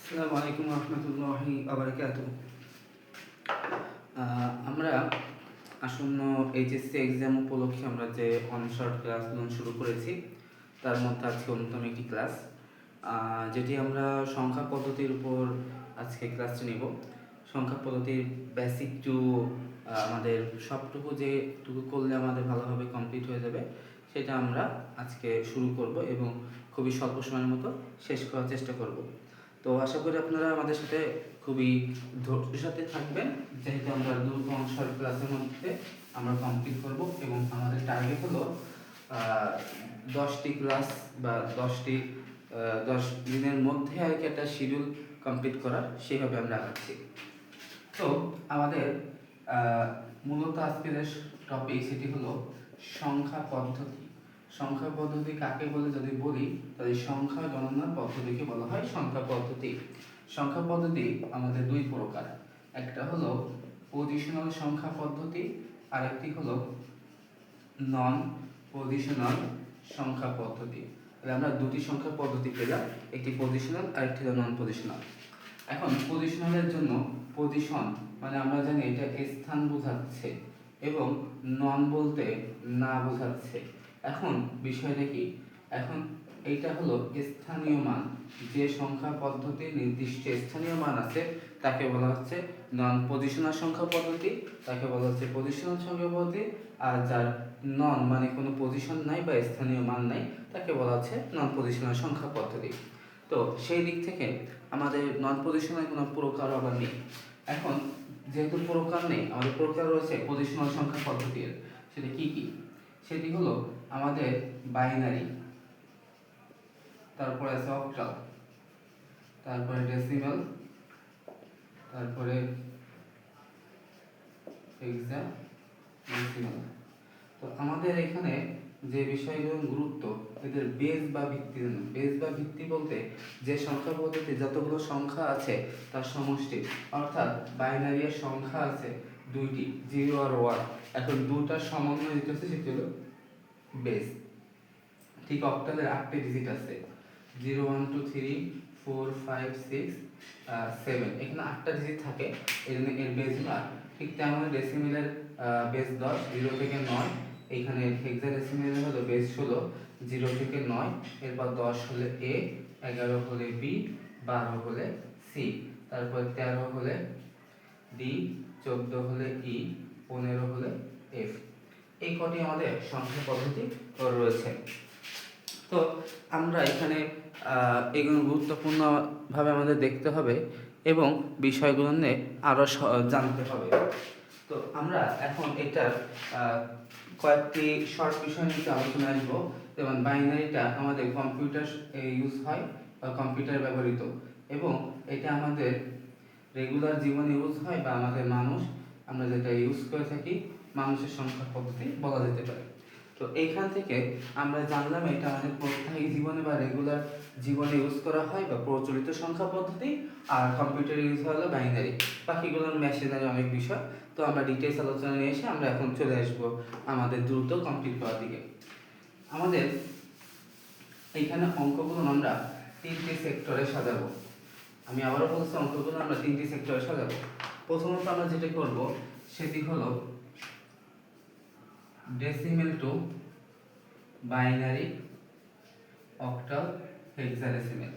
আসসালামু আলাইকুম রহমতুল্লাহি আবরাকাতুহু। আমরা আসন্ন এইচএসসি এক্সাম উপলক্ষে আমরা যে অনশর্ট ক্লাসগুলো শুরু করেছি তার মধ্যে আজকে অন্যতম একটি ক্লাস, যেটি আমরা সংখ্যা পদ্ধতির উপর আজকে ক্লাসটি নেব। সংখ্যা পদ্ধতির বেসিক টু আমাদের সবটুকু যেটুকু করলে আমাদের ভালোভাবে কমপ্লিট হয়ে যাবে সেটা আমরা আজকে শুরু করব এবং খুবই স্বল্প সময়ের মতো শেষ করার চেষ্টা করব। তো আশা করি আপনারা আমাদের সাথে খুবই ধৈর্যের সাথে থাকবেন, যেহেতু আমরা দুটো অংশের ক্লাসের মধ্যে আমরা কমপ্লিট করব এবং আমাদের টার্গেট হলো 10টি ক্লাস বা 10 দিনের মধ্যে আর কি একটা শিডিউল কমপ্লিট করার, সেইভাবে আমরা আগাচ্ছি। তো আমাদের মূলত আজকের টপিক সেটি হলো সংখ্যা পদ্ধতি। সংখ্যা পদ্ধতি কাকে বলে যদি বলি, তাহলে সংখ্যা গণনার পদ্ধতিকে বলা হয় সংখ্যা পদ্ধতি। সংখ্যা পদ্ধতি আমাদের দুই প্রকার, একটা হলো পজিশনাল সংখ্যা পদ্ধতি, আর একটি হলো নন পজিশনাল সংখ্যা পদ্ধতি। তাহলে আমরা দুটি সংখ্যা পদ্ধতি পেলাম, একটি পজিশনাল আর একটি হলো নন পজিশনাল। এখন পজিশনালের জন্য পজিশন মানে আমরা জানি এটা স্থান বোঝাচ্ছে এবং নন বলতে না বোঝাচ্ছে। এখন বিষয়টা কি, এখন এইটা হলো স্থানীয় মান, যে সংখ্যা পদ্ধতির নির্দিষ্ট স্থানীয় মান আছে তাকে বলা হচ্ছে নন পজিশনাল সংখ্যা পদ্ধতি, তাকে বলা হচ্ছে পজিশনাল সংখ্যা পদ্ধতি। আর যার নন মানে কোনো পজিশন নাই বা স্থানীয় মান নাই তাকে বলা হচ্ছে নন পজিশনাল সংখ্যা পদ্ধতি। তো সেই দিক থেকে আমাদের নন পজিশনাল কোনো প্রকার আবার নেই। এখন যেহেতু প্রকার নেই, আমাদের প্রকার রয়েছে পজিশনাল সংখ্যা পদ্ধতির। সেটা কি কি? সেটি হলো আমাদের বাইনারি, তারপরে আছে অক্টাল, তারপরে ডেসিমাল, তারপরে হেক্সাডেসিমাল। তো আমাদের এখানে যে বিষয়গুলো গুরুত্ব, এদের বেস বা ভিত্তি। বেস বা ভিত্তি বলতে যে সংখ্যা পদ্ধতি যতগুলো সংখ্যা আছে তার সমষ্টি, অর্থাৎ বাইনারির সংখ্যা আছে দুইটি, 0 আর 1। এখন দুটার সমন্বয় যেটা আছে সেটি হলো বেস। ঠিক অক্টালের 8টি ডিজিট আছে, 0 1 2 3 4 5 6 7, এখানে 8টা ডিজিট থাকে, এই জন্য এর বেস হলো 8। ঠিক তেমন ডেসিমেলের বেস 10, 0 থেকে 9। এখানে হেক্সাডেসিমেলের হলো বেস 16, 0 থেকে 9। এরপর 10 হলে এ, 11 হলে বি, 12 হলে সি, তারপর 13 হলে ডি, 14 হলে ই, 15 হলে এফ। এই কটি আমাদের সংখ্যা পদ্ধতি রয়েছে। তো আমরা এখানে এগুলো গুরুত্বপূর্ণভাবে আমাদের দেখতে হবে এবং বিষয়গুলো নিয়ে আরও জানতে হবে। তো আমরা এখন এটার কয়েকটি শর্ট বিষয় নিয়ে আলোচনা আসবো। যেমন বাইনারিটা আমাদের কম্পিউটার ইউজ হয় বা কম্পিউটার ব্যবহৃত, এবং এটা আমাদের রেগুলার জীবনে ইউজ হয় বা আমাদের মানুষ আমরা যেটা ইউজ করে থাকি মানুষের সংখ্যা পদ্ধতি বলা যেতে পারে। তো এইখান থেকে আমরা জানলাম এটা আমাদের প্রত্যেক জীবনে বা রেগুলার জীবনে ইউজ করা হয় বা প্রচলিত সংখ্যা পদ্ধতি, আর কম্পিউটার ইউজ হলো বাইনারি। বাকিগুলো মেশিনারি অনেক বিষয়। তো আমরা ডিটেলস আলোচনা নিয়ে এসে আমরা এখন চলে আসবো আমাদের দ্রুত কমপ্লিট করার দিকে। আমাদের এইখানে অঙ্কগুলো আমরা 3টি সেক্টরে সাজাবো। আমি আবারও বলছি, অঙ্কগুলো আমরা 3টি সেক্টরে সাজাবো। প্রথমত আমরা যেটা করব সেটি হলো decimal two binary, octal, hexadecimal,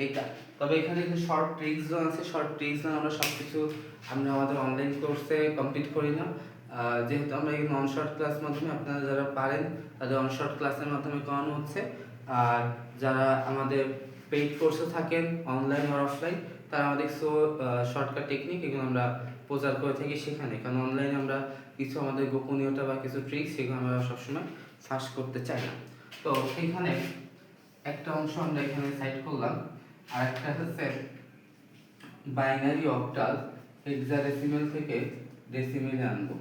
এইটা। তবে এখানে যে শর্ট ট্রিক্সগুলো আছে, শর্ট ট্রিক্সগুলো আমরা সব কিছু আমরা আমাদের অনলাইন কোর্সে কমপ্লিট করি না, যেহেতু আমরা এই নন শর্ট ক্লাস মাধ্যমে আপনারা যারা পারেন তাদের অন শর্ট ক্লাসের মাধ্যমে করানো হচ্ছে। আর যারা আমাদের পেইড কোর্সে থাকেন অনলাইন আর অফলাইন, তারা আমাদের শর্টকাট টেকনিক এগুলো আমরা প্রচার করে থাকি সেখানে, কারণ অনলাইনে আমরা কিছু আমাদের গোপনীয়তা বা কিছু ট্রিক্স সেগুলো আমরা সবসময় ফাঁস করতে চাই না। তো এখানে একটা অংশ আমরা এখানে সাইড করলাম, আর একটা হচ্ছে বাইনারি, অক্টাল, হেক্সাডেসিমেল থেকে ডেসিমেলে আনবো।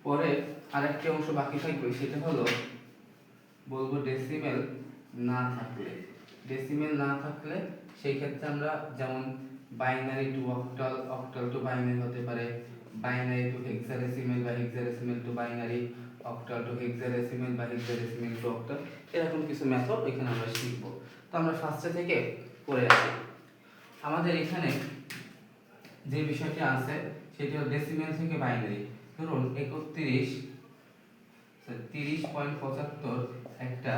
পরে আরেকটি অংশ বাকি থাকবে, সেটা হলো বলবো ডেসিমেল না থাকলে। ডেসিমেল না থাকলে সেই ক্ষেত্রে আমরা যেমন binary two octal, octal two binary হতে পারে, বাইনারি টু হেক্সাডেসিমেল বা hexadecimal two binary, octal to hexadecimal বা হেক্সাডেসিমেল টু অক্টাল, এরকম কিছু মেথড এখানে আমরা শিখব। তো আমরা ফার্স্টে থেকে করে আসি। আমাদের এখানে যে বিষয়টি আছে সেটি হলো ডেসিমেল থেকে বাইনারি। ধরুন 30.75 একটা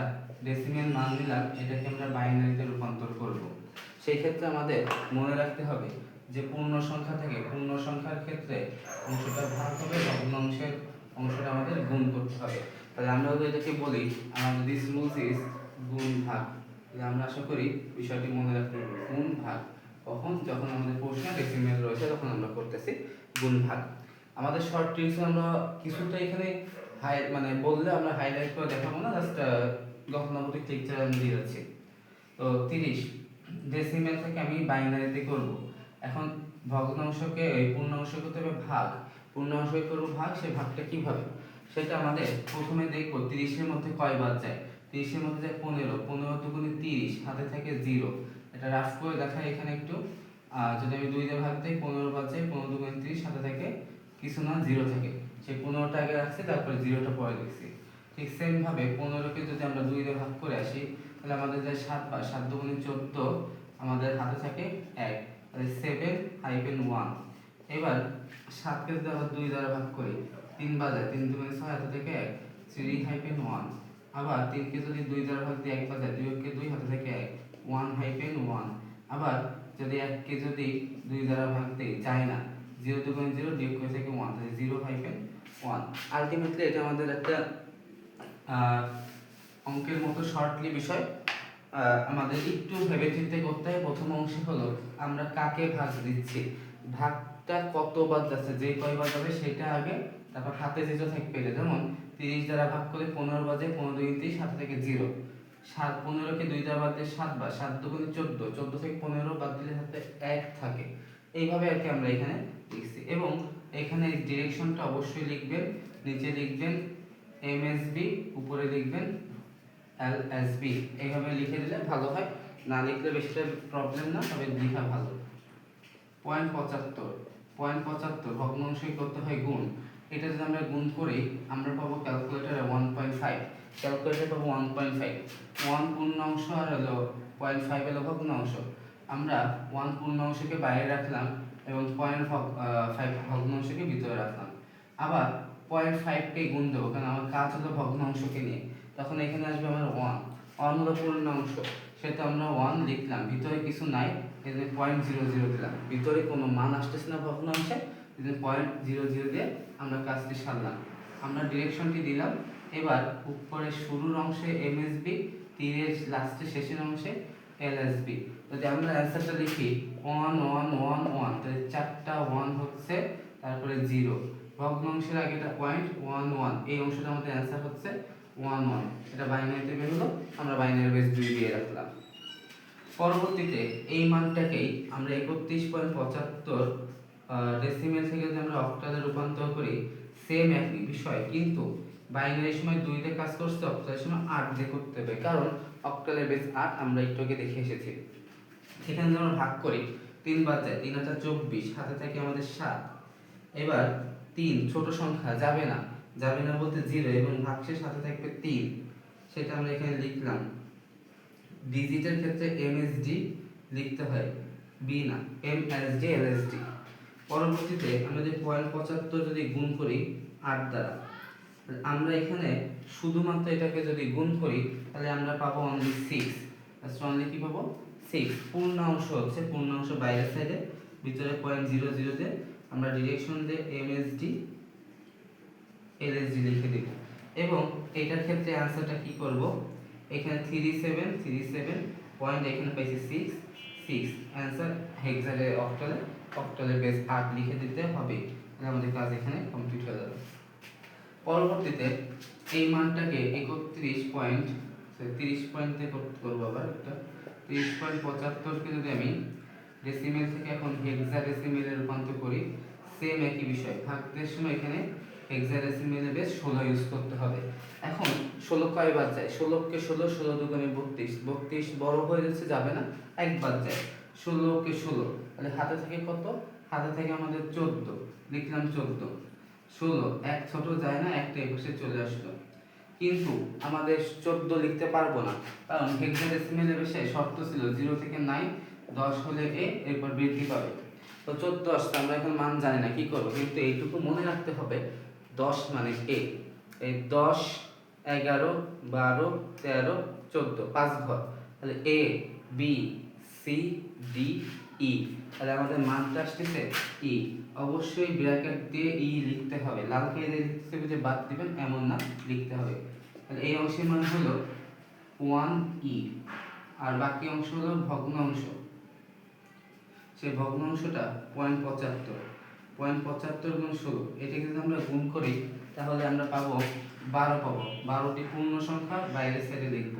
ডেসিমেল মান নিলাম, এটাকে আমরা বাইনারিতে রূপান্তর করব। সেই ক্ষেত্রে আমাদের মনে রাখতে হবে যে পূর্ণ সংখ্যা থেকে পূর্ণ সংখ্যার ক্ষেত্রে অংশটা ভাগ হবে, ভগ্নাংশের অংশটা আমাদের গুণ করতে হবে। তাহলে আমরা যদি এটাকে বলি আমাদের দিস রুলস ইজ গুণ ভাগ। তাহলে আমরা আশা করি বিষয়টি মনে রাখতে হবে, গুণ ভাগ কখন, যখন আমাদের প্রশ্নে ডেসিমেল রয়েছে তখন আমরা করতেছি গুণ ভাগ। আমাদের শর্ট ট্রিক্স আমরা কিছুটা এখানে মানে বললে আমরা হাইলাইট করে দেখাবো না, জাস্ট গঠনাত্মক লেকচার আমি দিয়ে যাচ্ছি। তো 30 ডেসিমেল থেকে আমি বাইনারিতে করব। এখন ভগ্নাংশকে এই পূর্ণাংশকে করতে হবে ভাগ, পূর্ণাংশকে করব ভাগ। সেই ভাগটা কিভাবে সেটা আমাদের প্রথমে দেখব 30 এর মধ্যে কয় বাদ যায়। 30 এর মধ্যে যায় 15, 15 দুগুণে 30, হাতে থাকে 0। এটা রাফ করে দেখাই এখানে একটু। যদি আমি 2 দিয়ে ভাগ দিই 15 বাদ যায়, 15 দুগুণে 30, হাতে থাকে কিছু না 0 থাকে। সেই 15টা আগে রাখছি, তারপরে 0টা পরে লিখছি। ঠিক সেম ভাবে 15কে যদি আমরা 2 দিয়ে ভাগ করে আসি তাহলে আমাদের যায় 7 বার, 7 দুগুণে 14, আমাদের হাতে থাকে 1, তাহলে 7-1। এবার 7কে যদি আমরা 2 দ্বারা ভাগ করি 3 বাজায়, 3 দুগুণে 6, হাতে থেকে 1, 3-1। আবার 3কে যদি 2 দ্বারা ভাগ দিই 1 বাজায়, 2 কে 2, হাতে থেকে 1, 1-1। আবার যদি 1কে যদি 2 দ্বারা ভাগ দিই যায় না, 0 দুগুণে 0, বিয়োগ করে থেকে 1, তাহলে 0-1। আলটিমেটলি এটা আমাদের একটা অঙ্কের মতো শর্টলি বিষয়। আমাদের একটু ভেবে চিন্তে করতে হয়। প্রথম অংশ হলো আমরা কাকে ভাগ দিচ্ছি, ভাগটা কত বাদ যাচ্ছে, যে কয়বার যাবে সেটা আগে, তারপর হাতে যেটা থাকবে এটা। যেমন 30 দ্বারা ভাগ করে 15 বাজে, 15 দুগুণে 30, হাতে থেকে 0। 15কে 2 দ্বারা বাদ দিয়ে 7 বার, 7 দুগুণে 14, 14 থেকে 15 বাদ দিলে হাতে 1 থাকে। এইভাবে আর কি আমরা এখানে লিখছি। এবং এখানে ডিরেকশনটা অবশ্যই লিখবেন, নিচে লিখবেন এমএসবি, উপরে লিখবেন এলএসবি। এইভাবে লিখে দিলে ভালো হয়, না লিখলে বেশি প্রবলেম না, তবে লেখা ভালো। 0.75 ভগ্নাংশে করতে হয় গুণ। এটা যদি আমরা গুণ করি আমরা পাবো ক্যালকুলেটরে 1.5, ক্যালকুলেটরে পাবো 1.5। 1 পূর্ণাংশ আর হলো 0.5 হলো ভগ্নাংশ। আমরা 1 পূর্ণাংশকে বাইরে রাখলাম এবং 0.5 ভগ্নাংশকে ভিতরে রাখলাম। আবার 0.5কে গুণ দেবো, কারণ আমার কাজ হলো ভগ্নাংশকে নিয়ে। তখন এখানে আসবে আমার 1 হলো পূর্ণাংশ, সেটা আমরা 1 লিখলাম, ভিতরে কিছু নাই, এখানে 0.00 দিলাম, ভিতরে কোনো মান আসতেছে না ভগ্নাংশে, এখানে 0.00 দিয়ে আমরা কাজটি সারলাম। আমরা ডিরেকশনটি দিলাম। এবার উপরে শুরুর অংশে এমএসবি, তীরের লাস্টে শেষের অংশে এলএসবি। যদি আমরা অ্যান্সারটা লিখি 1 1 1 1, তাহলে 4টা 1 হচ্ছে, তারপরে 0, ভগ্নাংশের আগে এটা 0.11, এই অংশটা আমাদের অ্যান্সার হচ্ছে 1 1। এটা বাইনারিতে বের হলো, আমরা বাইনারি বেস 2 দিয়ে রাখলাম। পরবর্তীতে এই মানটাকেই আমরা 31.75 ডেসিমেল থেকে যদি আমরা অক্টালে রূপান্তর করি, সেম একই বিষয়, কিন্তু বাইনারির সময় 2 দিয়ে কাজ করছে, অক্টালের সময় 8 দিয়ে করতে হবে, কারণ অক্টালের বেস 8 আমরা একটু আগে দেখে এসেছি। সেখানে যদি আমরা ভাগ করি 3 বাদ যায়, 3 হাজার 24, হাতে থাকে আমাদের 7। এবার 3 ছোট সংখ্যা, যাবে না, যাবে না বলতে 0, এবং ভাগশেষ হাতে থাকবে 3, সেটা আমরা এখানে লিখলাম। ডিজিটের ক্ষেত্রে এমএসডি লিখতে হয়, বি না, এমএসডি এলএসডি। পরবর্তীতে আমরা যে 0.75 যদি গুণ করি 8 দ্বারা, আমরা এখানে শুধুমাত্র এটাকে যদি গুণ করি তাহলে আমরা পাবো অনলি 6। অনলি কি পাবো 6। পূর্ণাংশ হচ্ছে, পূর্ণাংশ বাইরের সাইডে, ভিতরে 0.00 দিয়ে আমরা ডিরেকশন দিয়ে এমএসডি এলএসডি লিখে দেব। এবং এটার ক্ষেত্রে অ্যান্সারটা কি করব, এখানে 37 পয়েন্ট, এখানে পাইছি 6 অ্যান্সার হেক্সালে অক্টালে বেস 8 লিখে দিতে হবে। তাহলে আমাদের কাজ এখানে কমপ্লিট হয়ে যাবে। পরবর্তীতে এই মানটাকে 31 পয়েন্ট 30 পয়েন্টে করব, আবার একটা 30.75কে যদি আমি ডেসিমেল থেকে এখন হেক্সাডেসিমেলে রূপান্তর করি, সেম একই বিষয়, ভাগের সময় এখানে হেক্সাডেসিমেলে বেস 16 ইউজ করতে হবে। এখন 16 কয় বাদ যায়, 16কে 16, 16 দুগুণে 32, 32 বড় হয়ে যাচ্ছে, যাবে না, 1 বাদ যায়, 16কে 16, তাহলে হাতে থেকে কত, হাতে থেকে আমাদের 14, লিখলাম 14, 16, 1 ছোট যায় না, একটা এপাশে চলে আসলো। কিন্তু আমাদের 14 লিখতে পারবো না, কারণ হেক্সাডেসিমেলের বিষয়ে শর্ত ছিল 0 থেকে 9, 10 হলে a, এরপর বৃদ্ধি পাবে। তো 14 আসছে, আমরা এখন মান জানি না, কি করবো, কিন্তু এইটুকু মনে রাখতে হবে 10 মানে a। এই 10, 11, 12, 13, 14, 5 ঘর, তাহলে a b c d e, তাহলে আমাদের মানটা আসতেছে e। অবশ্যই ব্র্যাকেট দিয়ে e লিখতে হবে, লাল কালি দিয়ে লিখতে হবে যে বাদ দিবেন এমন না, লিখতে হবে। তাহলে এই অংশের মান হলো 1e, আর বাকি অংশ হলো ভগ্নাংশ, সেই ভগ্নাংশটা 0.75, 0.75 গুণ 16, এটাকে যদি আমরা গুণ করি তাহলে আমরা পাবো 12 পাবো। 12টি পূর্ণ সংখ্যা বাইরের সাইডে লিখব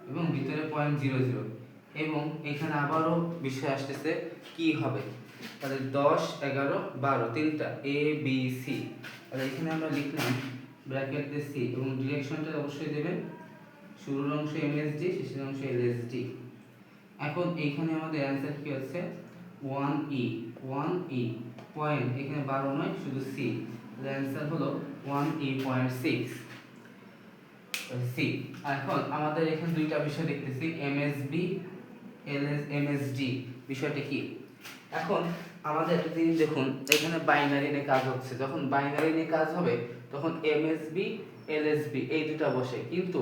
এবং ভিতরে 0.00, এবং এখানে আবারও বিষয় আসতেছে কি হবে, তাহলে 10, 11, 12 তিনটা a b c, তাহলে এখানে আমরা লিখলাম ব্র্যাকেট দিয়ে c, এবং ডিরেকশনটা অবশ্যই দেবেন শুরুর অংশ msd, শেষের অংশ lsd। এখন এইখানে আমাদের অ্যান্সার কি আছে 1e, 1e পয়েন্ট, এখানে 12 নয় শুধু c, তাহলে অ্যান্সার হলো 1e.6 c। এখন আমাদের এখানে দুইটা বিষয় দেখতেছি, msb msd বিষয়টা কি। এখন আমাদের একটা জিনিস দেখুন, এখানে বাইনারি নিয়ে কাজ হচ্ছে, যখন বাইনারি নিয়ে কাজ হবে তখন msb lsb এই দুটো বসে, কিন্তু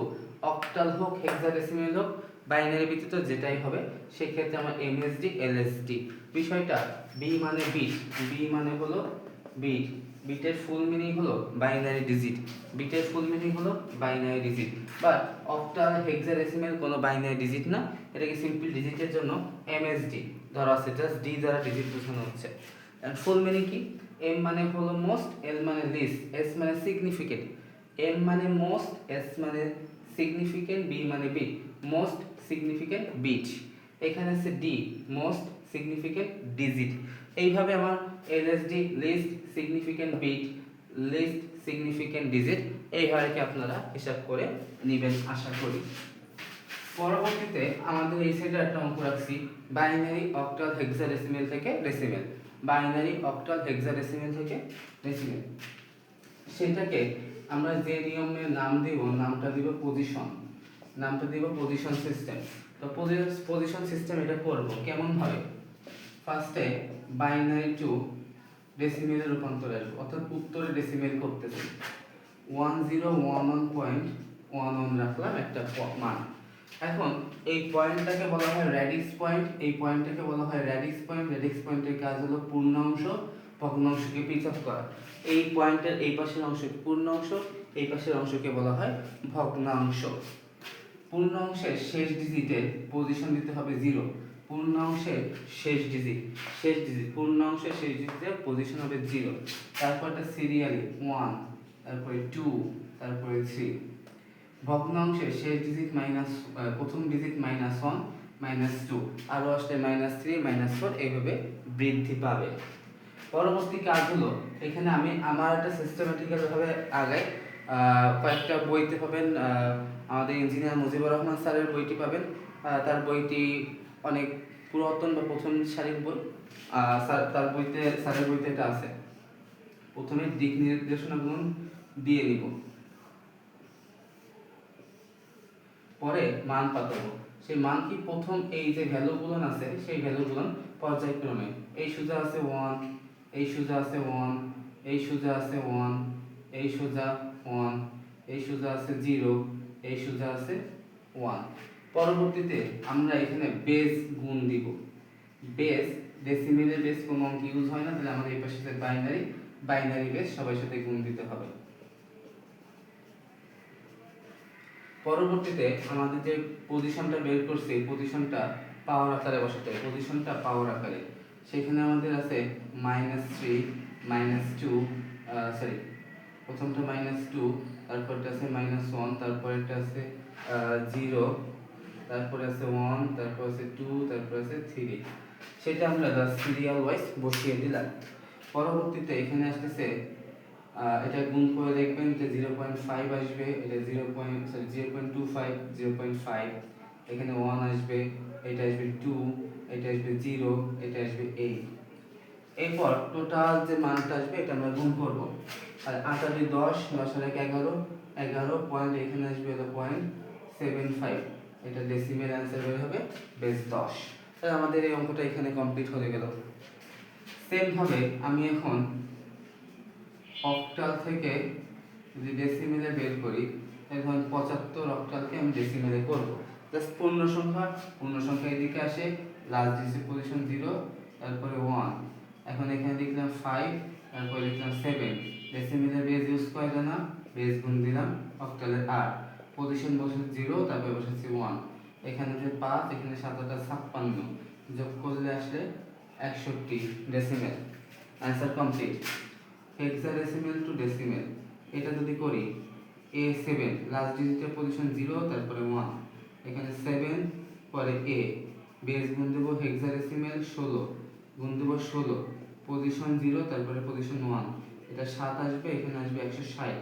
অক্টাল হোক হেক্সাডেসিমেল হোক বাইনারি ব্যতীত যেটাই হবে সেক্ষেত্রে আমরা msd lsd। বিষয়টা b মানে বিট, b মানে হলো বিট, বিটের ফুল মিনিং হলো বাইনারি ডিজিট, বিটের ফুল মিনিং হলো binary digit, but octal hexadecimal কোনো বাইনারি ডিজিট না, এটাকে সিম্পল ডিজিটের জন্য msd ধরা আছে, জাস্ট d দ্বারা ডিজিট বোঝানো হচ্ছে। এন্ড ফুল মিনিং কি, m মানে হলো মোস্ট, l মানে লিস্ট, s মানে সিগনিফিকেন্ট, m মানে মোস্ট, s মানে সিগনিফিকেন্ট, b মানে বিট, মোস্ট সিগনিফিকেন্ট বিট, এখানে আছে d মোস্ট সিগনিফিকেন্ট ডিজিট। এইভাবে আমার LSD least significant bit, least significant digit, এইভাবে কি আপনারা হিসাব করে নেবেন আশা করি। পরবর্তীতে আমাদের এই সাইডে একটা অঙ্ক রাখছি, বাইনারি অক্টাল হেক্সাডেসিমেল থেকে ডেসিমেল, বাইনারি অক্টাল হেক্সাডেসিমেল থেকে ডেসিমেল, সেটাকে আমরা যে নিয়মে নাম দিব, নামটা দিব পজিশন, নামটা দিব পজিশন সিস্টেম। তো পজিশন সিস্টেম এটা করব কেমন ভাবে, ফার্স্টে বাইনারি টু ডেসিমেলে রূপান্তর আসবে, অর্থাৎ উত্তরে ডেসিমেল করতেছি, 1011.11 রাখলাম একটা মান। এখন এই পয়েন্টটাকে বলা হয় র্যাডিক্স পয়েন্ট, এই পয়েন্টটাকে বলা হয় র্যাডিক্স পয়েন্ট। র্যাডিক্স পয়েন্টের কাজ হলো পূর্ণাংশ ভগ্নাংশকে পৃথক করা। এই পয়েন্টের এই পাশের অংশকে পূর্ণাংশ, এই পাশের অংশকে বলা হয় ভগ্নাংশ। পূর্ণাংশের শেষ ডিজিটের পজিশন দিতে হবে 0, পূর্ণাংশের শেষ ডিজিট, পূর্ণাংশের শেষ ডিজিটের পজিশন হবে 0, তারপরটা সিরিয়ালি 1, তারপরে 2, তারপরে 3। ভগ্নাংশের শেষ ডিজিট মাইনাস, প্রথম ডিজিট -1, -2, আরও আসলে -3, -4, এইভাবে বৃদ্ধি পাবে। পরবর্তী কাজ হলো, এখানে আমি আমার একটা সিস্টেমেটিক্যাল ভাবে আগাই, কয়েকটা বইতে পাবেন, আমাদের ইঞ্জিনিয়ার মুজিবুর রহমান স্যারের বইটি পাবেন, তার বইটি অনেক পুরাতন বা প্রথম সারির বই, তার বইতে, স্যারের বইতে এটা আছে। প্রথমে দিক নির্দেশনাগুলো দিয়ে নিব, পরে মান পাতাবো, সেই মান কি, প্রথম এই যে ভ্যালুগুলো আছে সেই ভ্যালুগুলো পর্যায়ক্রমে, এই সোজা আছে 1, এই সোজা আছে 1, এই সোজা আছে 1, এই সোজা 1, এই সোজা আছে 0, এই সোজা আছে 1। পরবর্তীতে আমরা এখানে বেস গুণ দিব, বেস ডেসিমেলের বেস কোনো অঙ্ক ইউজ হয় না, তাহলে আমাদের এই পাশে বাইনারি, বাইনারি বেস সবার সাথে গুণ দিতে হবে। পরবর্তীতে আমাদের যে পজিশনটা বের করছি, পজিশনটা পাওয়ার আকারে বসাতে হবে, পজিশনটা পাওয়ার আকারে, সেখানে আমাদের আছে -3, -2, সরি প্রথমটা -2, তারপরটা আছে -1, তারপরেরটা আছে 0, তারপরে আছে 1, তারপর আছে 2, তারপর আছে 3, সেটা আমরা সিরিয়াল ওয়াইজ বসিয়ে দিলাম। পরবর্তীতে এখানে আসতেছে, এটা গুণ করে দেখবেন যে 0.5 আসবে, এটা 0.25, 0.5, এখানে 1 আসবে, এটা আসবে 2, এটা আসবে 0, এটা আসবে 8। এরপর টোটাল যে মানটা আসবে এটা আমরা গুণ করব, আর 8 আর 10, 10 আর 11, 11 পয়েন্ট, এখানে আসবে হলো 0.75, এটা ডেসিমেল অ্যান্সার বের হবে বেস 10। তাহলে আমাদের এই অঙ্কটা এখানে কমপ্লিট হয়ে গেল। সেম ভাবে আমি এখন অক্টাল থেকে যদি ডেসিমেলে বের করি, এখন 75 অক্টালকে আমি ডেসিমেলে করব। জাস্ট পূর্ণ সংখ্যা এদিকে আসে, লাস্ট ডিজিট পজিশন 0, তারপরে 1, এখন এখানে লিখলাম 5, তারপরে লিখলাম 7, ডেসিমেলের বেস ইউজ করে না, বেস গুণ দিলাম অক্টালের 8, পজিশন বসে 0, তারপরে বসেছি 1, এখানে যে 5, এখানে 7 8 56, যোগ করলে আসলে 61 decimal. Answer complete. Hexadecimal two decimal, এটা যদি করি A7, লাস্ট ডিজিটের পজিশন 0, তারপরে 1, এখানে 7, পরে A, বেস গুণ দেবো হেক্সাডেসিমেল 16, গুণ দেবো 16, পজিশন 0, তারপরে পজিশন 1, এটা 7 আসবে, এখানে আসবে 160,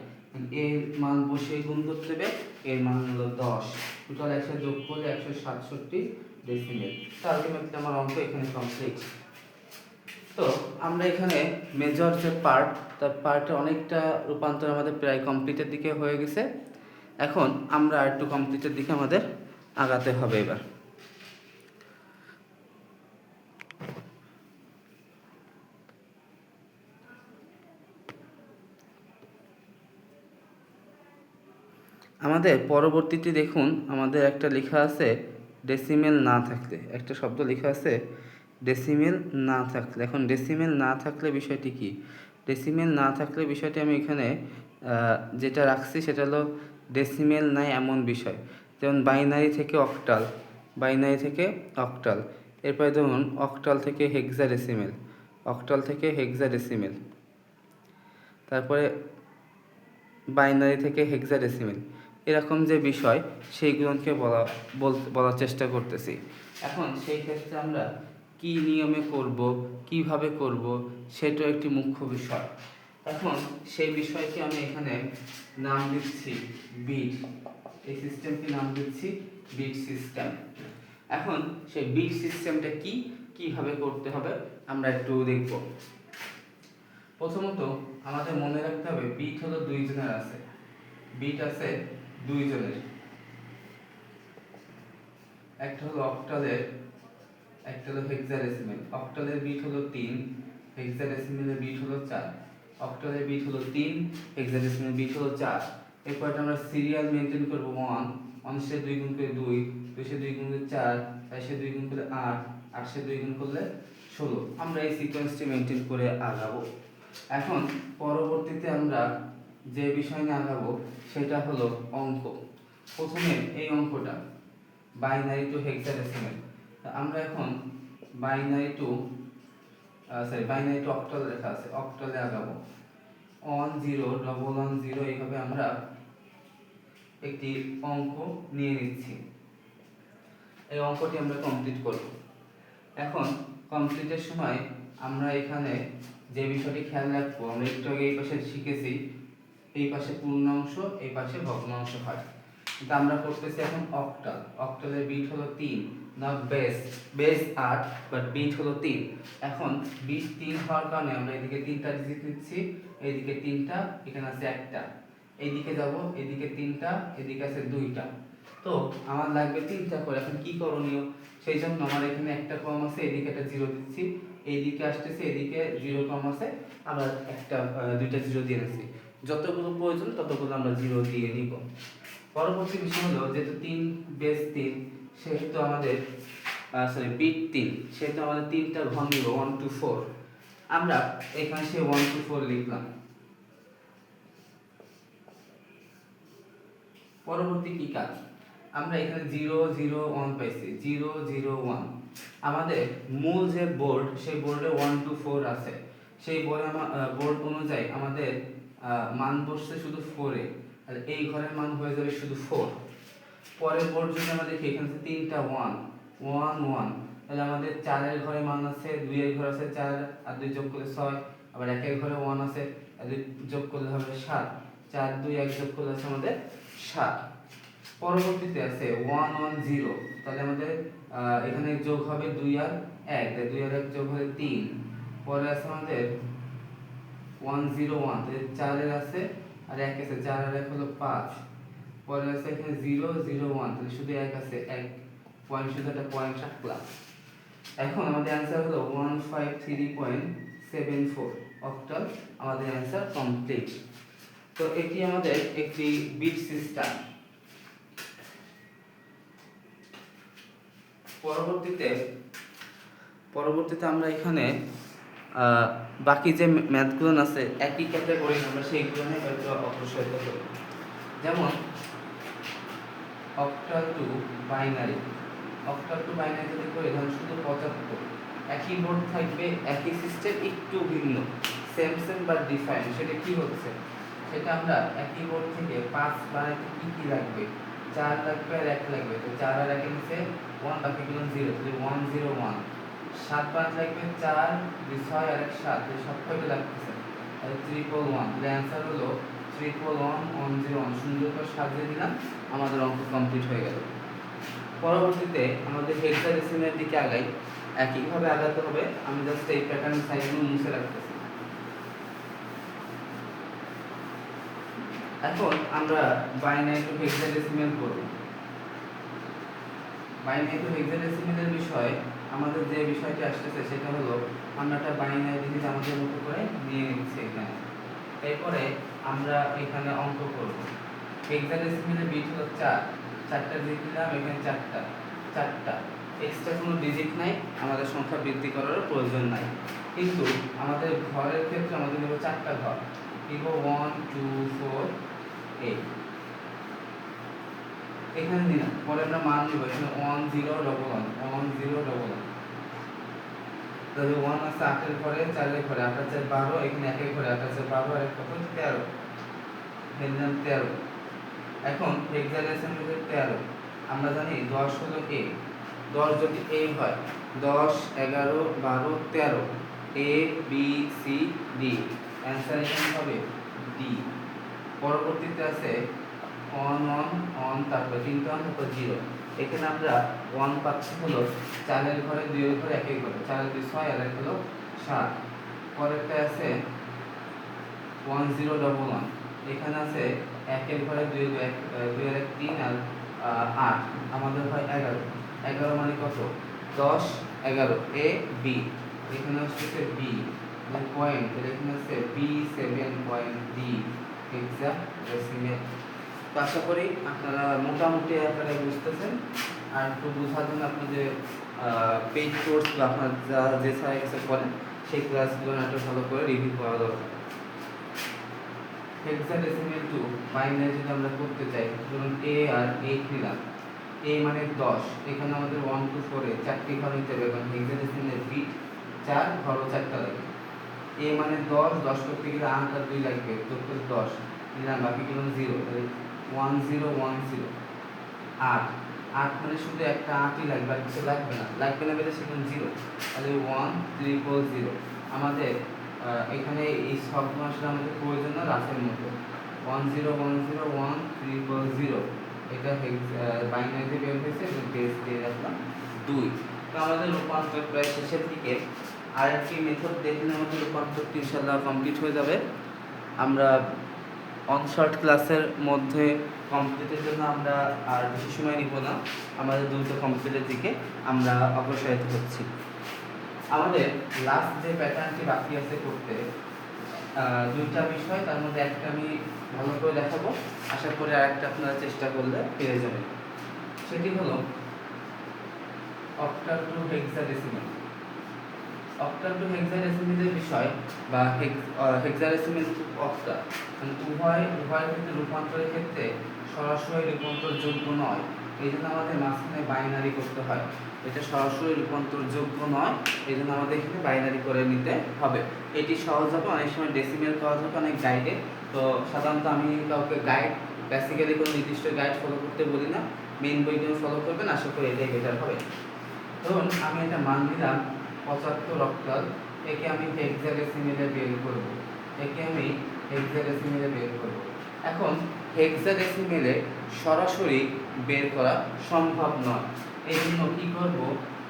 এর মান বসে গুণ করতে হবে, এর মান হলো 10, টোটাল একসাথে যোগ করলে 167 ডেসিমেল। তো আলটিমেটলি আমার অঙ্ক এখানে কমপ্লিট। তো আমরা এখানে মেজর যে পার্ট, তার পার্টে অনেকটা রূপান্তর আমাদের প্রায় কমপ্লিটের দিকে হয়ে গেছে। এখন আমরা আর একটু কমপ্লিটের দিকে আমাদের আগাতে হবে। এবার আমাদের পরবর্তীতে দেখুন, আমাদের একটা লেখা আছে ডেসিমেল না থাকলে, একটা শব্দ লেখা আছে ডেসিমেল না থাকলে। এখন ডেসিমেল না থাকলে বিষয়টি কি? ডেসিমেল না থাকলে বিষয়টি আমি এখানে যেটা রাখছি সেটা হলো ডেসিমেল নাই এমন বিষয়, যেমন বাইনারি থেকে অক্টাল, বাইনারি থেকে অক্টাল, এরপরে ধরুন অক্টাল থেকে হেক্সাডেসিমেল, অক্টাল থেকে হেক্সাডেসিমেল, তারপরে বাইনারি থেকে হেক্সাডেসিমেল, এরকম যে বিষয় সেইগুলোকে বলার চেষ্টা করতেছি। এখন সেই ক্ষেত্রে আমরা কি নিয়মে করব, কিভাবে করব, সেটা একটি মুখ্য বিষয়। এখন সেই বিষয়কে আমি এখানে নাম দিচ্ছি বিট, এই সিস্টেমকে নাম দিচ্ছি বিট সিস্টেম। এখন সেই বিট সিস্টেমটা কিভাবে করতে হবে আমরা একটু দেখব। প্রথমত আমাদের মনে রাখতে হবে বিট হলো দুইজনের আছে, বিট আছে দুইজনের, একটা হলো অক্টালের, একটা হলো হেক্সাডেসিমেল। অক্টালের বিট হলো 3, হেক্সাডেসিমেলের বিট হলো 4, অক্টালের বিট হলো 3, হেক্সাডেসিমেলের বিট হলো 4। এরপর আমরা সিরিয়াল মেনটেন করব 1, 1 সে 2 গুণ করে 2, 2 সে 2 গুণ করে 4, 4 সে 2 গুণ করে 8, 8 সে 2 গুণ করলে 16। আমরা এই সিকোয়েন্সটি মেনটেন করে আগাবো। এখন পরবর্তীতে আমরা যে বিষয় নিয়ে আগাবো সেটা হলো অঙ্ক। প্রথমে এই অঙ্কটা বাইনারি টু হেক্সাডেসিমেল, আমরা এখন বাইনারি টু অক্টাল লেখা আছে, অক্টালে আগাবো। 1 0 1 1 0, এইভাবে আমরা একটি অঙ্ক নিয়ে নিচ্ছি। এই অঙ্কটি আমরা কমপ্লিট করব। এখন কমপ্লিটের সময় আমরা এখানে যে বিষয়টি খেয়াল রাখবো, আমরা একটু আগে এই পাশে শিখেছি এই পাশে পূর্ণাংশ, এই পাশে ভগ্নাংশ হয়, কিন্তু আমরা করতেছি এখন অক্টাল। অক্টালের বিট হলো 3, নট বেস 8, বাট বিট হলো 3। এখন বিট 3 হওয়ার কারণে আমরা এদিকে 3টা ডিজিট নিচ্ছি, এইদিকে 3টা, এখানে আছে 1টা, এইদিকে যাব, এদিকে 3টা, এদিকে আছে 2টা। তো আমার লাগবে 3টা করে। এখন কি করণীয়? সেই জন্য আমার এখানে একটা কম আছে, এদিকে একটা 0 দিচ্ছি, এইদিকে আসতেছে, এদিকে 0 কম আছে, আবার একটা 2টা 0 দিয়ে নিচ্ছি। যতগুলো প্রয়োজন ততগুলো আমরা 0 দিয়ে নিব। পরবর্তী বিষয় হলো যেহেতু 3 বেস 3, সেহেতু আমাদের বিট 3, সেহেতু আমাদের 3টা ঘন নিব 1 2 4। আমরা এখানে সে 1 2 4 লিখলাম। পরবর্তী কি কাজ? আমরা এখানে 0 0 1 পাইছি, 0 0 1। আমাদের মূল যে বোর্ড, সেই বোর্ডে 1 2 4 আছে, সেই বোর্ড অনুযায়ী আমাদের মান বসছে শুধু 4 এ, আর এই ঘরের মান হয়ে যাবে শুধু 4। পরের বোর্ড যদি আমরা দেখি, এখানে 3টা 1 1 1, তাহলে আমাদের 4 এর ঘরে মান আছে, 2 এর ঘরে আছে 4, আর 2 যোগ করলে 6, আবার 1 এর ঘরে 1 আছে, আর 2 যোগ করলে হবে 7, 4 2 1 যোগ করলে আছে আমাদের 7। পরবর্তীতে আছে 1 1 0, তাহলে আমাদের এখানে যোগ হবে 2 আর 1, 2 আর 1 যোগ হলে 3। পরে আছে আমাদের 1 0 1, তাহলে 4 এর আছে আর 1 আছে 4 আর 1 হলো 5, পরে আছে এখানে 0 0 1, তাহলে শুধু 1 আছে, 1 পয়েন্ট, শুধু একটা পয়েন্ট রাখলাম। এখন আমাদের অ্যান্সার হলো 153.74 অক্টাল। আমাদের অ্যান্সার কমপ্লিট। তো এটি আমাদের একটি বিট সিস্টেম। পরবর্তীতে আমরা এখানে বাকি যে ম্যাথগুলো আছে একই ক্যাটাগরি, আমরা সেইগুলো নিয়ে হয়তো অগ্রসর করব। যেমন octal two binary. Octal two binary যদি করি, ধরুন শুধু 75, একই বোর্ড থাকবে, একই সিস্টেম, একটু ভিন্ন, সেম বা ডিফারেন্ট। সেটা কি হচ্ছে, সেটা আমরা একই বোর্ড থেকে 5 বানাতে কি কি লাগবে, 4 লাগবে আর 1 লাগবে। তো 4 আর 1 নিচে 1, বাকিগুলো 0, তাহলে 101। 7 বানাতে লাগবে 4, 6 আর 1 7, এই সব কয়টা লাগতেছে, তাহলে 111। তাহলে অ্যান্সার হলো 111,101। সুন্দর করে সাজিয়ে দিলাম, আমাদের অঙ্ক কমপ্লিট হয়ে গেল। পরবর্তীতে আমাদের হেক্সাডেসিমের দিকে আগাই। একইভাবে আগাতে হবে, আমি জাস্ট এই প্যাটার্ন সাইজগুলো মুছে রাখতেছি। এখন আমরা বাইনারি টু হেক্সাডেসিমেল করব। বাইনারি টু হেক্সাডেসিমেলের বিষয় আমাদের যে বিষয়টি আসতেছে সেটা হলো, আমরা একটা বাইনারি ডিজিট আমাদের মতো করে নিয়ে নিচ্ছি এখানে। এরপরে আমরা এখানে অঙ্ক করব। হেক্সাডেসিমেলের বিট হলো 4, 4টা ডিজিট নিলাম, এখানে 4টা এক্সট্রা কোনো ডিজিট নাই, আমাদের সংখ্যা বৃদ্ধি করার প্রয়োজন নাই। কিন্তু আমাদের ঘরের ক্ষেত্রে আমাদের নেব 4টা ঘর, নিব 1 2 4 8। এখানে দিলাম, পরে আমরা মান নিব, এখানে 1 0 11 1 0 11। তাহলে 1 আছে 8 এর ঘরে, 4 এর ঘরে, 8 আছে 12, এখানে 1 এর ঘরে 8 আছে 12 আর 1 কত 13, দিলাম 13। এখন হেক্সাডেসিমেলের 13 আমরা জানি 10 হলো a, 10 যদি a হয়, 10 11 12 13, a b c d, answer এখানে হবে d। পরবর্তীতে আছে 1 1 1, তারপর 3 1, তারপর 0। এখানে আমরা 1 পাচ্ছি হলো 4 এর ঘরে, 2 এর ঘরে, 1 এর ঘরে, 4 এর 2 6 আর 1 হলো 7। পরেরটা আছে 1 0 11, এখানে আছে 1 এর ঘরে 2 এর 1 3 আর 8, আমাদের হয় 11। 11 মানে কত, 10 11 a b, এখানে হচ্ছে b পয়েন্ট, এখানে আছে b 7 পয়েন্ট d হেক্সাডেসিমেল। তো আশা করি আপনারা মোটামুটি আকারে বুঝতেছেন। আর একটু বোঝার জন্য আপনাদের পেইড কোর্স বা আপনার যে সাইটে করেন সেই ক্লাসগুলো একটু ভালো করে রিভিউ করা দরকার। হেক্সাডেসিমেল টু বাইনারি যদি আমরা করতে চাই, ধরুন a আর 8 নিলাম, a মানে 10, এখানে আমাদের 1 2 4 এ 4টি ঘর নিতে হবে, কারণ হেক্সাডেসিমেলের বিট 4, ঘরও 4টা লাগবে। a মানে 10, 10 করতে গেলে 8 আর 2 লাগবে, তো 10 নিলাম, বাকিগুলো 0, তাহলে 1 0 1 0। 8 8 মানে শুধু একটা 8ই লাগবে, আর কিছু লাগবে না বলে সেখানে 0, তাহলে 1 3 0। আমাদের এখানে এই সবগুলো আসলে আমাদের প্রয়োজন না, রাফের মতো 1 0 1 0 1 3 0, এটা বাইনারিতে বের হয়েছে, বেস দিয়ে রাখলাম 2। তো আমাদের রূপান্তর প্রায় শেষের দিকে। আরেকটি মেথড দেখলে আমাদের রূপান্তরটি ইনশাআল্লাহ কমপ্লিট হয়ে যাবে। আমরা অনশর্ট ক্লাসের মধ্যে কমপ্লিটের জন্য আমরা আর বেশি সময় নিব না, আমাদের দ্রুত কমপ্লিটের দিকে আমরা অগ্রসর হচ্ছি। আমাদের লাস্ট যে প্যাটার্নটি বাকি আছে করতে, 2টা বিষয়, তার মধ্যে একটা আমি ভালো করে দেখাবো, আশা করি আরেকটা আপনারা চেষ্টা করলে পেরে যাবেন। সেটি হলো octal to hexadecimal. Octal to হেক্সাডেসিমেলের বিষয় বা হেক্সাডেসিমেল টু অক্টাল, মানে উভয়ের ক্ষেত্রে রূপান্তরের ক্ষেত্রে সরাসরি রূপান্তরযোগ্য নয়, এই জন্য আমাদের মাঝখানে বাইনারি করতে হয়। এটা সরাসরি রূপান্তরযোগ্য নয়, এই জন্য আমাদের এখানে বাইনারি করে নিতে হবে। এটি সহজ হবে, অনেক সময় ডেসিমেল সহজ হবে অনেক গাইডে। তো সাধারণত আমি কাউকে গাইড, বেসিক্যালি কোনো নির্দিষ্ট গাইড ফলো করতে বলি না, মেন বইগুলো ফলো করবেন, আশা করি এটাই বেটার হবে। ধরুন আমি একটা মান দিলাম 75 অক্টাল, একে আমি হেক্সাডেসিমেলে বের করব, এখন হেক্সাডেসিমেলে সরাসরি বের করা সম্ভব নয়, এই জন্য কী করব,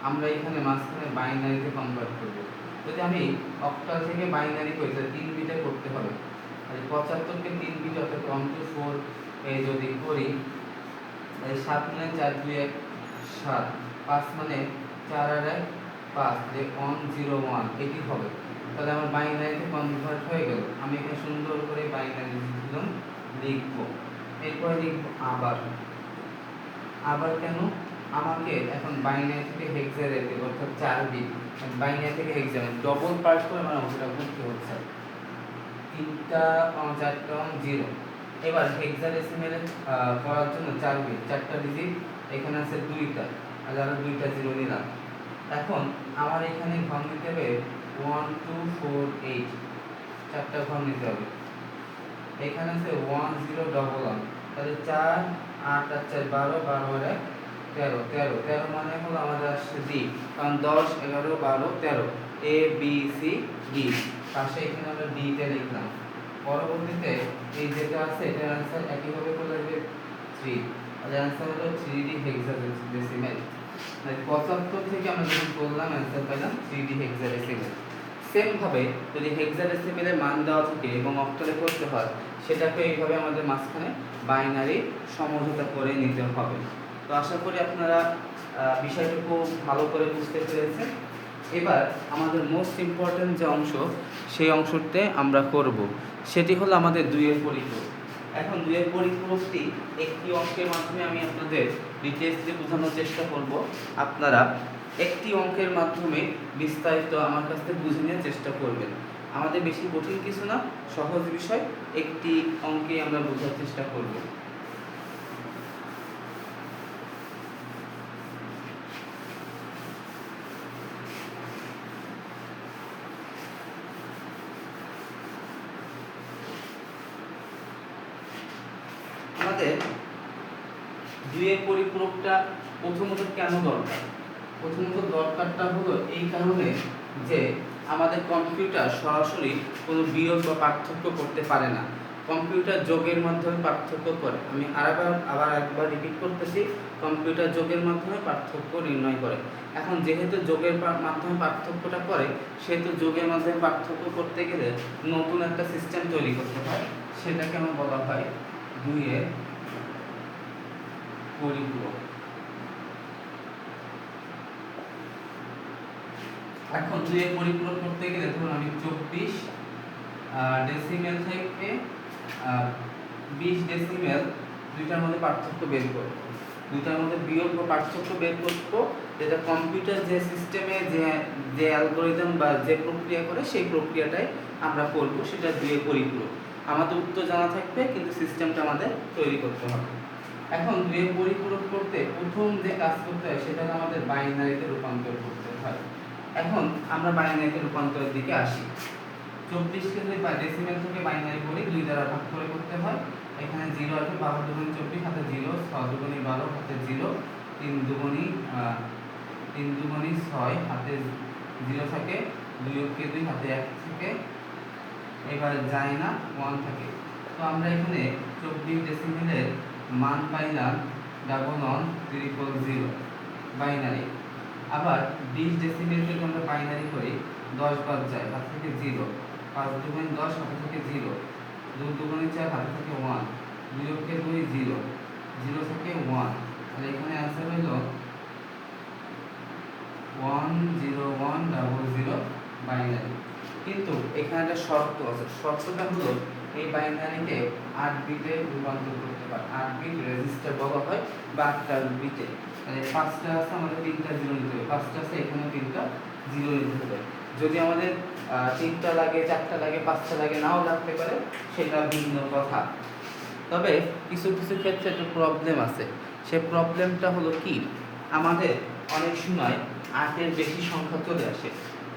আমরা এখানে মাঝখানে বাইনারিতে কনভার্ট করব। যদি আমি অক্টাল থেকে বাইনারি করি তাহলে 3 বিটে করতে হবে, আর 75কে 3 বিট অর্থাৎ 1 2 4 এই যদি করি, এই 7 মানে 4 2 1 7, 5 মানে 4 আর 1 5, যে 1 0 1 এটি হবে। তাহলে আমার বাইনারিতে কনভার্ট হয়ে গেল। আমি এখানে সুন্দর করে বাইনারি লিখব। এরপরে লিখব আবার কেন আমাকে এখন বাইনারি থেকে হেক্সাডেসিমেলে অর্থাৎ 4 বিট, বাইনারি থেকে হেক্সাডেসিমেল ডবল পার্ট করে আমার অঙ্কটা করতে হচ্ছে। 3টা 4টা 0। এবার হেক্সাডেসিমেলে করার জন্য 4 বিট, 4টা ডিজিট, এখানে আছে 2টা, আর আরো 2টা 0 নিলাম। এখন আমার এখানে ঘর নিতে হবে 1 2 4 8, 4টা ঘর নিতে হবে। এখানে আছে 1 0 ডবল 1, তাহলে 4 8 আর 4 12, 12 আর 1 13, 13, 13 মানে হলো আমাদের আসছে ডি, কারণ 10 11 12 13 এ বি সি ডি, পাশে এখানে আমরা ডি তে লিখলাম। পরবর্তীতে এই যেটা আছে এটার आंसर একইভাবে করে আসবে 3, আর आंसर হলো 3D হেক্সাডেসিমেল। মানে 75 থেকে আমরা যখন করলাম आंसर পেলাম 3D হেক্সাডেসিমেল। সেম ভাবে যদি হেক্সাডেসিমেলের মান দেওয়া থাকে এবং অক্টালে করতে হয়, সেটাকে এইভাবে আমাদের মাঝখানে বাইনারি সমঝোতা করে নিতে হবে। তো আশা করি আপনারা বিষয়টা খুব ভালো করে বুঝতে পেরেছেন। এবার আমাদের মোস্ট ইম্পর্টেন্ট যে অংশ, সেই অংশতে আমরা করব, সেটি হলো আমাদের 2 এর পরিপূরক। এখন 2 এর পরিপূরকটি একটি অঙ্কের মাধ্যমে আমি আপনাদের ডিটেইলসে বোঝানোর চেষ্টা করব। আপনারা একটি অঙ্কের মাধ্যমে বিস্তারিত আমার কাছ থেকে বুঝে নেওয়ার চেষ্টা করবেন। আমাদের বেশি কঠিন কিছু না, সহজ বিষয়, একটি অঙ্কে আমরা বোঝার চেষ্টা করব। আমাদের 2 এর পরিপূরকটা প্রথমত কেন দরকার? প্রথমত দরকারটা হলো এই কারণে যে আমাদের কম্পিউটার সরাসরি কোনো বিয়োগ বা পার্থক্য করতে পারে না, কম্পিউটার যোগের মাধ্যমে পার্থক্য করে। আমি আবার একবার রিপিট করতেছি, কম্পিউটার যোগের মাধ্যমে পার্থক্য নির্ণয় করে। এখন যেহেতু যোগের মাধ্যমে পার্থক্যটা করে, সেহেতু যোগের মাধ্যমে পার্থক্য করতে গেলে নতুন একটা সিস্টেম তৈরি করতে হয়, সেটাকে আমার বলা হয় 2 এর পরিপূরক। এখন 2 এর পরিপূরক করতে গেলে ধরুন আমি 24 ডেসিমেল থেকে 20 ডেসিমেল দুইটার মধ্যে পার্থক্য বের করব, দুইটার মধ্যে বিয়োগ বা পার্থক্য বের করব, যেটা কম্পিউটার যে সিস্টেমে যে অ্যালগরিদম বা যে প্রক্রিয়া করে সেই প্রক্রিয়াটাই আমরা করব, সেটা 2 এর পরিপূরক। আমাদের উত্তর জানা থাকবে, কিন্তু সিস্টেমটা আমাদের তৈরি করতে হবে। এখন 2 এর পরিপূরক করতে প্রথম যে কাজ করতে হয় সেটা আমাদের বাইনারিতে রূপান্তর করতে হয়। এখন আমরা বাইনারিতে রূপান্তরের দিকে আসি। 24 কে যদি ডেসিমেল থেকে বাইনারি করি, 2 দ্বারা ভাগ করে করতে হয়। এখানে 0 আছে, 12 দুগুণে 24 হাতে 0, 6 দুগুণে 12 হাতে 0, 3 দুগুণে 6 হাতে 0 থাকে, 2 কে 2 হাতে 1 থাকে, এবারে যায় না 1 থাকে। তো আমরা এখানে 24 ডেসিমেলের মান পাইলাম 11,000 বাইনারি। আবার 20 ডেসিমেল থেকে আমরা বাইনারি করি, 10 বাদ যায়, হাত থেকে 0, 5 দুগুণে 10 হাতে থেকে 0, 2 দুগুণে 4 হাতে থেকে 1, 2 কে 2 0, 0 থেকে 1, আর এখানে आंसर হলো 10100 বাইনারি। কিন্তু এখানে একটা শর্ত আছে, শর্তটা হলো এই বাইনারিকে 8 বিটে রূপান্তর করতে হয়। 8 বিট রেজিস্টার বলা হয়, বা 8টা বিটে, মানে 5টা আছে আমাদের 3টা 0 নিতে হবে, 5টা আছে এখানে 3টা 0 নিতে হবে। যদি আমাদের 3টা লাগে, 4টা লাগে, 5টা লাগে, নাও লাগতে পারে, সেটা ভিন্ন কথা। তবে কিছু কিছু ক্ষেত্রে একটা প্রবলেম আছে। সেই প্রবলেমটা হলো কি, আমাদের অনেক সময় 8-এর বেশি সংখ্যা চলে আসে,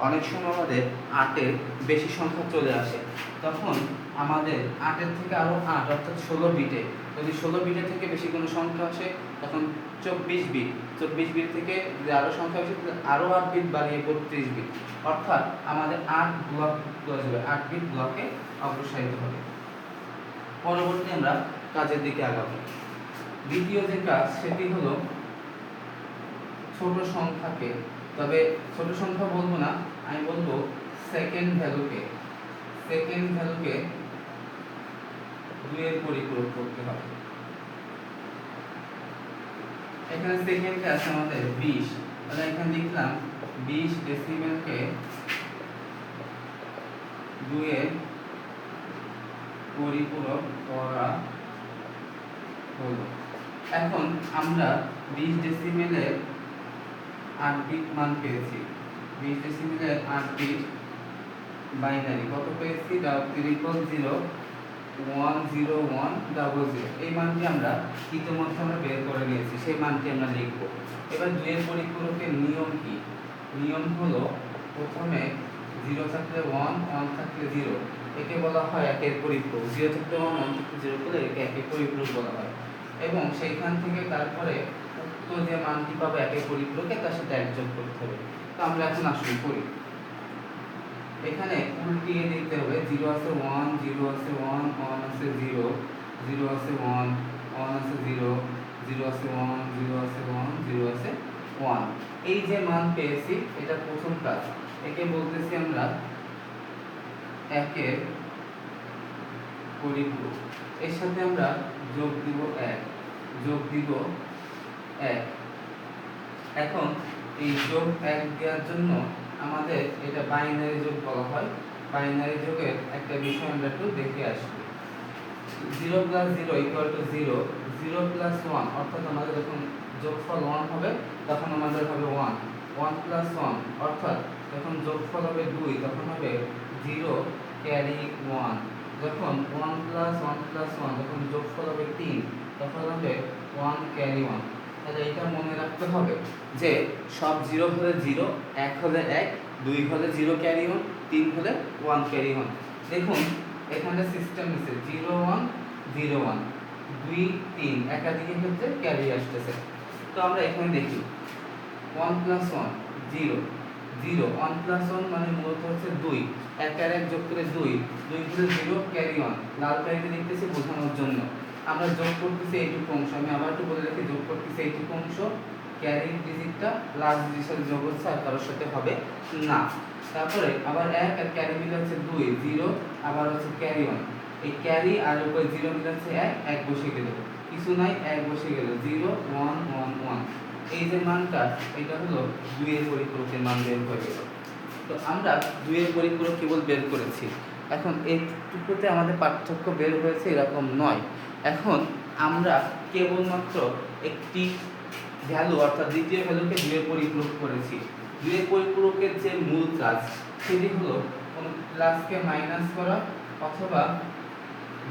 অনেক সময় আমাদের 8-এর বেশি সংখ্যা চলে আসে। তখন আমাদের 8-এর থেকে আরও 8 অর্থাৎ 16 বিটে, যদি 16 বিটের থেকে বেশি কোনো সংখ্যা আসে, তখন 24 বিট, 24 বিট থেকে যদি আরও সংখ্যা আসে, আরও 8 বিট বাড়িয়ে 32 বিট, অর্থাৎ আমাদের 8 ব্লক ক্লোজ হবে, 8 বিট ব্লকে অগ্রসারিত হবে। পরবর্তী আমরা কাজের দিকে আগাবো। দ্বিতীয় যে কাজ, সেটি হলো ছোট সংখ্যাকে, তবে ছোট সংখ্যা বলবো না, আমি বলবো সেকেন্ড ভ্যালুকে 2 এর পরিপূরক করতে হবে। এখানে সেকেন্ডে আছে আমাদের 20, তাহলে এখানে লিখলাম 20 ডেসিমেলকে 2 এর পরিপূরক করা হলো। এখন আমরা 20 ডেসিমেলের 8 বিট মান পেয়েছি। 20 ডেসিমেলের 8 বিট বাইনারি কত পেয়েছি? 000101000। এই মানটি আমরা ইতিমধ্যে আমরা বের করে নিয়েছি, সেই মানটি আমরা লিখব। এবার 2 এর পরিপূরকের নিয়ম কি? নিয়ম হলো প্রথমে 0 থাকলে 1, 1 থাকলে 0, একে বলা হয় একের পরিপূরক। 0 থাকলে 1, 1 থাকলে 0 বলে একে একের পরিপূরক বলা হয়। এবং সেইখান থেকে তারপরে উক্ত যে মানটি পাবো একের পরিপূরকে তার সাথে এক যোগ করতে হবে। তো আমরা এখন আসলে করি। এখানে উল্টিয়ে দিতে হবে। 0 আছে 1, 0 আছে 1, 1 আছে 0, 0 আছে 1, 1 আছে 0, 0 আছে 1, 0 আছে 1, 0 আছে 1। এই যে মান পেয়েছি এটা প্রথম কাজ। একে বলতেছি আমরা একের পরিপূরক। এর সাথে আমরা যোগ দিব 1, যোগ দিব 1। এখন এই যোগ 1 দেওয়ার জন্য আমাদের এটা বাইনারি যোগ বলা হয়। বাইনারি যোগের একটা বিষয় আমরা একটু দেখে আসি। 0 + 0 = 0, 0 + 1 অর্থাৎ আমাদের যখন যোগফল 1 হবে তখন আমাদের হবে 1, 1 + 1 অর্থাৎ যখন যোগফল হবে 2 তখন হবে 0 ক্যারি 1, যখন 1 + 1 + 1 যখন যোগফল হবে 3 তখন হবে 1 ক্যারি 1। তাহলে এটা মনে রাখতে হবে যে সব 0 হলে 0, 1 হলে 1, 2 হলে 0 ক্যারি 1, 3 হলে 1 ক্যারি 1। দেখুন এখানে সিস্টেম আছে 0 1 0 1, 2 3 একাধিক ক্ষেত্রে ক্যারি আসতেছে। তো আমরা এখানে দেখি 1 + 1 0, 0 1 + 1 মানে মূলত হচ্ছে 2, 1 আর 1 যোগ করে 2, 2 হলে 0 ক্যারি 1। লাল কালিতে লিখতেছি বোঝানোর জন্য। আমরা যোগ করতেছি এইটুকু অংশ, আমি আবার একটু বলে রাখি, যোগ করতেছি এইটুকু অংশ। ক্যারি ডিজিটটা লাস্ট ডিজিটের সাথে যোগ হচ্ছে, আর কারোর সাথে হবে না। তারপরে আবার 1 আর ক্যারি মিলে হচ্ছে 2, 0 আবার হচ্ছে ক্যারি 1। এই ক্যারি আর উপরে 0 মিলে হচ্ছে 1, 1 বসে গেল, কিছু নাই 1 বসে গেল, 0 1 1 1। এই যে মানটা এটা হলো 2 এর পরিপূরকের মান বের হয়ে গেল। তো আমরা 2 এর পরিপূরক কেবল বের করেছি। এখন এইটুকুতে আমাদের পার্থক্য বের হয়েছে এরকম নয়। এখন আমরা কেবলমাত্র একটি ভ্যালু অর্থাৎ দ্বিতীয় ভ্যালুকে 2 এর পরিপূরক করেছি। 2 এর পরিপূরকের যে মূল কাজ সেটি হলো কোনো প্লাসকে মাইনাস করা অথবা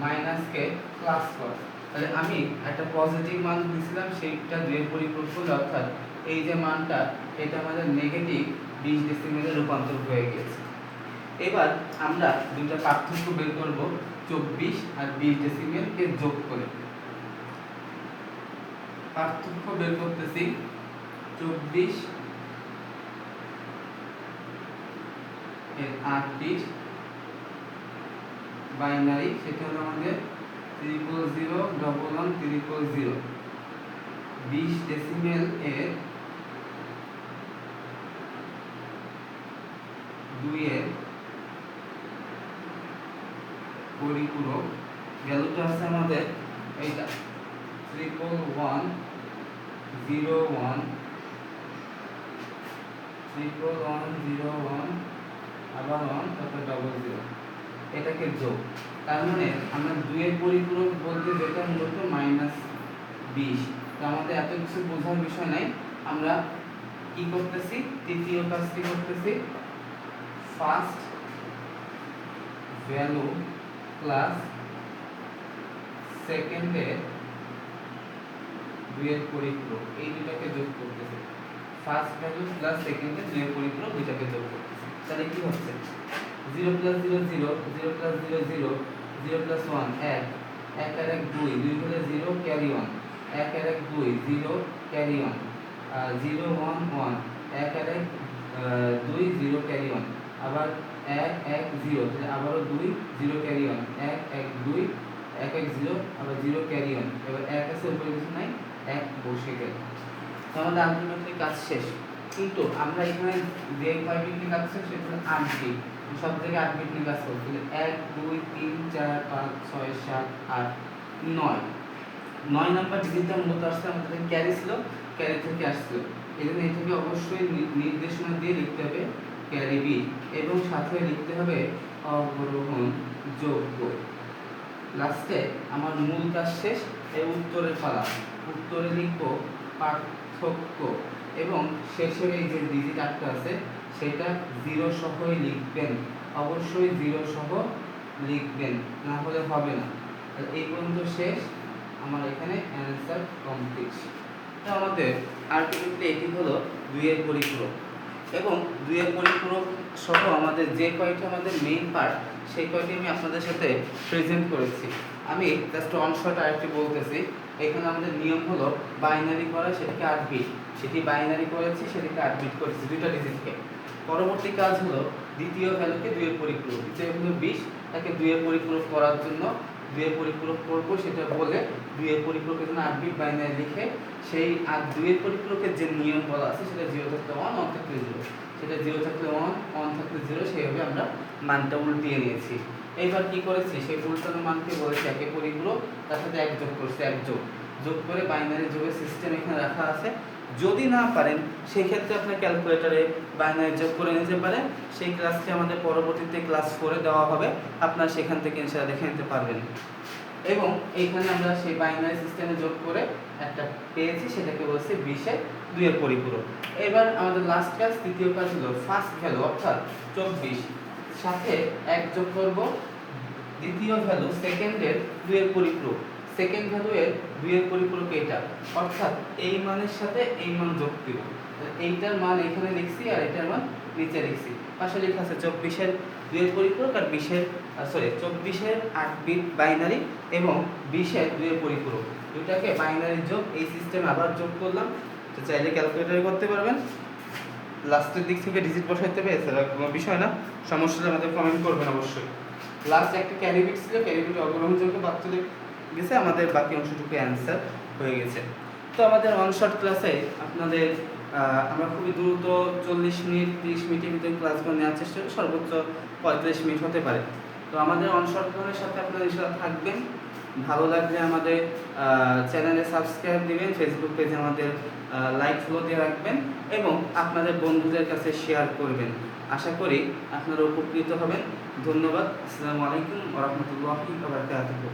মাইনাসকে প্লাস করা। তাহলে আমি একটা পজিটিভ মান দিয়েছিলাম, সেইটা 2 এর পরিপূরক হলো, অর্থাৎ এই যে মানটা এটা আমাদের নেগেটিভ 20 ডেসিমেলে রূপান্তর হয়ে গেছে। এবার আমরা দুইটা পার্থক্য বের করব 24 আর 20 ডেসিমেলকে যোগ করে। পার্থক্য বের করতেছি 24 এর 8 বিট বাইনারি, সেটা হলো আমাদের 000111100। 20 ডেসিমেল এর 2 এর পরিপূরক ভ্যালুটা আছে আমাদের এইটা 111101, 111101 আবার 1 তারপর 00, এটাকে যোগ। তার মানে আমরা 2 এর পরিপূরক বলতে যেটা মূলত -20। তো আমাদের এত কিছু বোঝার বিষয় নাই। আমরা কি করতেছি, তৃতীয় কাজটি করতেছি, ফার্স্ট ভ্যালু প্লাস সেকেন্ডের 2 এর পরিপূরক, এই দুটাকে যোগ করতেছি। ফার্স্ট ভ্যালু প্লাস সেকেন্ডের 2 এর পরিপূরক দুটাকে যোগ করতেছি। তাহলে কি হচ্ছে 0 + 0 0, 0 + 0 0, 0 + 1 1, 1 আর 1 2, 2 হলে 0 ক্যারি 1, 1 আর 1 2, 0 ক্যারি 1, 0 1 1, 1 আর 1 2, 0 ক্যারি 1, আবার 1 1 0, তাহলে আবারও 2 0 ক্যারি 1, 1 1 2, 1 1 0 আবার 0 ক্যারি 1। এবার 1 আছে উপরে কিছু নাই, 1 বসে গেল। আমাদের আলটিমেটলি কাজ শেষ। কিন্তু আমরা এখানে যে কয় বিট কাজ শেষ সেটা 8 বিট। সব থেকে 8 বিট নিয়ে কাজ করবো। তাহলে 1 2 3 4 5 6 7 8 9 9 নাম্বার ডিজিটটা মূলত আসছে আমাদের ক্যারি ছিল, ক্যারি থেকে আসছিল। এই জন্য এটাকে অবশ্যই নির্দেশনা দিয়ে লিখতে হবে ক্যারি বি, এবং সাথে লিখতে হবে অবরোহণ যোগ্য। লাস্টে আমার মূল কাজ শেষ, এই উত্তরের পালা। উত্তরে লিখব পার্থক্য, এবং শেষের এই যে ডিজিট 8টা আছে সেটা 0 সহই লিখবেন, অবশ্যই 0 সহ লিখবেন, না হলে হবে না। এই পর্যন্ত শেষ, আমার এখানে অ্যান্সার কমপ্লিট। তো আমাদের আলটিমেটলি এটি হলো 2 এর পরিপূরক, এবং 2 এর পরিপূরক সহ আমাদের যে কয়টি আমাদের মেইন পার্ট সেই কয়টি আমি আপনাদের সাথে প্রেজেন্ট করেছি। আমি জাস্ট অন শর্ট আরেকটি বলতেছি। এখানে আমাদের নিয়ম হলো বাইনারি করা, সেটাকে 8 বিট, সেটি বাইনারি করেছি, সেটাকে 8 বিট করেছি দুইটা ডিজিটকে। পরবর্তী কাজ হলো দ্বিতীয় ভ্যালুকে 2 এর পরিপূরক, দ্বিতীয় হলো 20, তাকে 2 এর পরিপূরক করার জন্য 2 এর পরিপূরক করবো সেটা বলে 2 এর পরিপূরকের জন্য 8 বিট বাইনারি লিখে সেই 2 এর পরিপূরকের যে নিয়ম বলা আছে সেটা 0 থাকলে 1, 1 থাকলে 0, সেটা 0 থাকলে 1, 1 থাকলে 0, সেইভাবে আমরা মানটা উল্টিয়ে নিয়েছি। এইবার কি করেছি, সেই উল্টানো মানকে বলেছি একে পরিপূরক, তার সাথে 1 যোগ করছি, 1 যোগ করে বাইনারি যোগের সিস্টেম এখানে রাখা আছে। যদি না পারেন সেই ক্ষেত্রে আপনার ক্যালকুলেটরে বাইনারি যোগ করে নিতে পারেন। সেই ক্লাসটি আমাদের পরবর্তীতে ক্লাস 4-এ দেওয়া হবে, আপনারা সেখান থেকে ইনশাআল্লাহ দেখে নিতে পারবেন। এবং এইখানে আমরা সেই বাইনারি সিস্টেমে যোগ করে একটা পেয়েছি, সেটাকে বলছি 20-এর 2 এর পরিপূরক। এবার আমাদের লাস্ট কাজ, তৃতীয় কাজ হলো ফার্স্ট ভ্যালু অর্থাৎ 24 সাথে 1 যোগ করব দ্বিতীয় ভ্যালু সেকেন্ডের 2 এর পরিপূরক, সেকেন্ড ভ্যালু এর 2 এর পরিপূরক এটা, অর্থাৎ এই মানের সাথে এই মান যোগ দিব। এইটার মান এখানে লিখছি আর এটার মান নিচে লিখছি। পাশে লেখা আছে 24-এর 2 এর পরিপূরক আর 24-এর 8 বিট বাইনারি এবং 20-এর 2 এর পরিপূরক, দুটাকে বাইনারি যোগ এই সিস্টেমে আবার যোগ করলাম। তো চাইলে ক্যালকুলেটরে করতে পারবেন, লাস্টের দিক থেকে ডিজিট বসাইতে হবে, এছাড়া কোনো বিষয় না। সমস্যাটা আমাদের কমেন্ট করবেন অবশ্যই। লাস্ট একটা ক্যারি বিট ছিল, ক্যারি বিট অগ্রহণযোগ্য বাদ চলে গেছে, আমাদের বাকি অংশটুকু অ্যান্সার হয়ে গেছে। তো আমাদের অন শর্ট ক্লাসে আপনাদের আমরা খুবই দ্রুত 40 মিনিট 30 মিনিটের ভিতরে ক্লাসগুলো নেওয়ার চেষ্টা করি, সর্বোচ্চ 35 মিনিট হতে পারে। তো আমাদের অন শর্ট ক্লাসের সাথে আপনারা ইনশাআল্লাহ থাকবেন। ভালো লাগলে আমাদের চ্যানেলে সাবস্ক্রাইব দিবেন, ফেসবুক পেজে আমাদের লাইক ফলো দিয়ে রাখবেন এবং আপনাদের বন্ধুদের কাছে শেয়ার করবেন। আশা করি আপনারা উপকৃত হবেন। ধন্যবাদ। আসসালামু আলাইকুম ওয়া রাহমাতুল্লাহি ওয়া বারাকাতুহু।